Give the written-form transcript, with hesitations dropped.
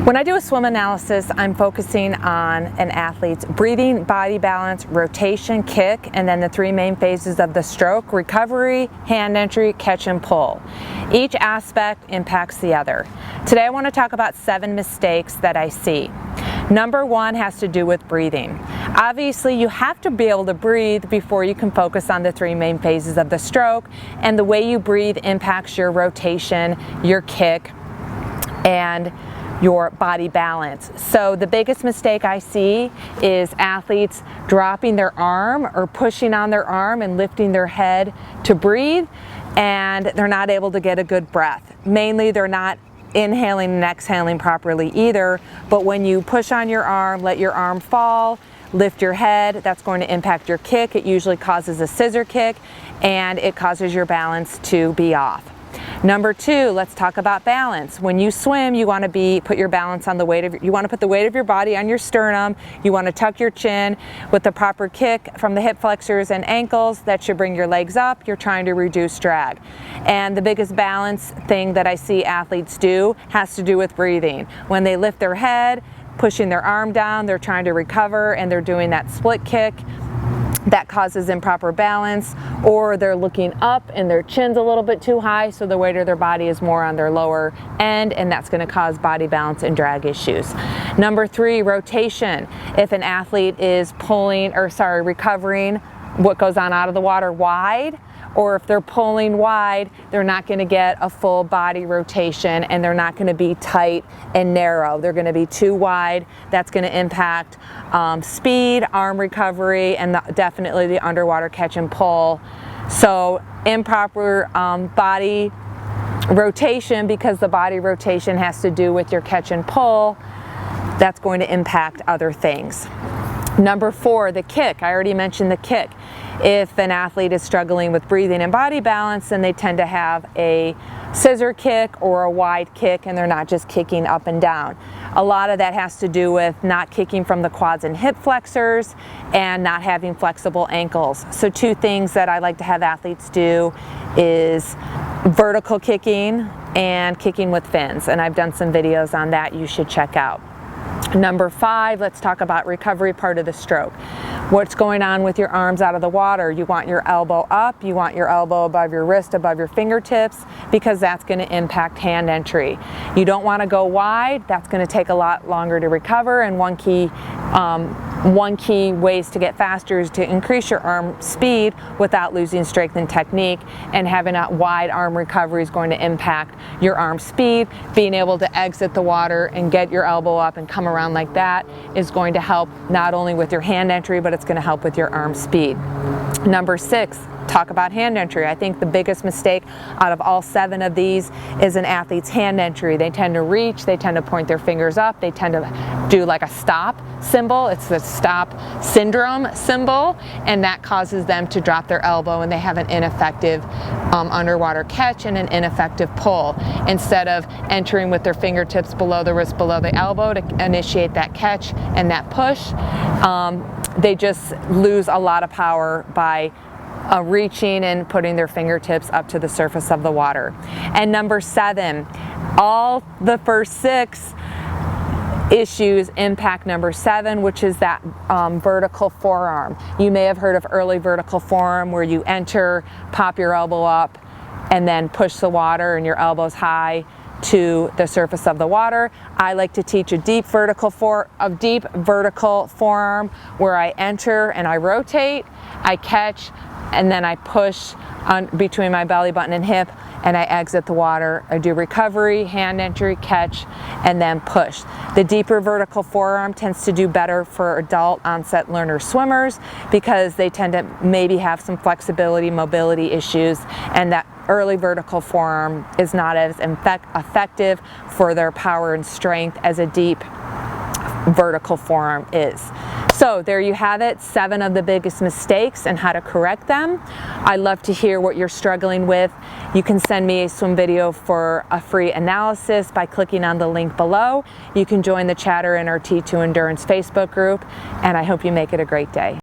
When I do a swim analysis, I'm focusing on an athlete's breathing, body balance, rotation, kick, and then the three main phases of the stroke: recovery, hand entry, catch and pull. Each aspect impacts the other. Today I want to talk about 7 mistakes that I see. Number 1 has to do with breathing. Obviously, you have to be able to breathe before you can focus on the 3 main phases of the stroke, and the way you breathe impacts your rotation, your kick, and your body balance. So the biggest mistake I see is athletes dropping their arm or pushing on their arm and lifting their head to breathe, and they're not able to get a good breath. Mainly they're not inhaling and exhaling properly either, but when you push on your arm, let your arm fall, lift your head, that's going to impact your kick. It usually causes a scissor kick, and it causes your balance to be off. Number 2, let's talk about balance. When you swim, you want to put your balance on the weight of, you want to put the weight of your body on your sternum. You want to tuck your chin with the proper kick from the hip flexors and ankles. That should bring your legs up. You're trying to reduce drag. And the biggest balance thing that I see athletes do has to do with breathing. When they lift their head, pushing their arm down, they're trying to recover and they're doing that split kick. That causes improper balance, or they're looking up and their chin's a little bit too high, so the weight of their body is more on their lower end, and that's going to cause body balance and drag issues. Number 3, rotation. If an athlete is recovering what goes on out of the water wide, or if they're pulling wide, they're not going to get a full body rotation, and they're not going to be tight and narrow. They're going to be too wide. That's going to impact speed, arm recovery, and definitely the underwater catch and pull. So improper body rotation, because the body rotation has to do with your catch and pull, that's going to impact other things. Number 4, the kick. I already mentioned the kick. If an athlete is struggling with breathing and body balance, then they tend to have a scissor kick or a wide kick, and they're not just kicking up and down. A lot of that has to do with not kicking from the quads and hip flexors and not having flexible ankles. So 2 things that I like to have athletes do is vertical kicking and kicking with fins, and I've done some videos on that you should check out. Number 5, let's talk about recovery part of the stroke. What's going on with your arms out of the water? You want your elbow up, you want your elbow above your wrist, above your fingertips, because that's going to impact hand entry. You don't want to go wide. That's going to take a lot longer to recover, and one key ways to get faster is to increase your arm speed without losing strength and technique, and having a wide arm recovery is going to impact your arm speed. Being able to exit the water and get your elbow up and come around like that is going to help not only with your hand entry, but it's going to help with your arm speed. Number 6, talk about hand entry. I think the biggest mistake out of all 7 of these is an athlete's hand entry. They tend to reach, they tend to point their fingers up, they tend to do like a stop symbol. It's the stop syndrome symbol, and that causes them to drop their elbow, and they have an ineffective underwater catch and an ineffective pull. Instead of entering with their fingertips below the wrist, below the elbow to initiate that catch and that push, they just lose a lot of power by reaching and putting their fingertips up to the surface of the water. And number 7, all the first 6 issues impact number 7, which is that vertical forearm. You may have heard of early vertical forearm, where you enter, pop your elbow up, and then push the water and your elbow's high to the surface of the water. I like to teach a deep vertical forearm, where I enter and I rotate, I catch, and then I push on between my belly button and hip, and I exit the water. I do recovery, hand entry, catch, and then push. The deeper vertical forearm tends to do better for adult onset learner swimmers, because they tend to maybe have some flexibility, mobility issues, and that early vertical forearm is not as effective for their power and strength as a deep vertical forearm is. So there you have it, 7 of the biggest mistakes and how to correct them. I love to hear what you're struggling with. You can send me a swim video for a free analysis by clicking on the link below. You can join the chatter in our T2 Endurance Facebook group, and I hope you make it a great day.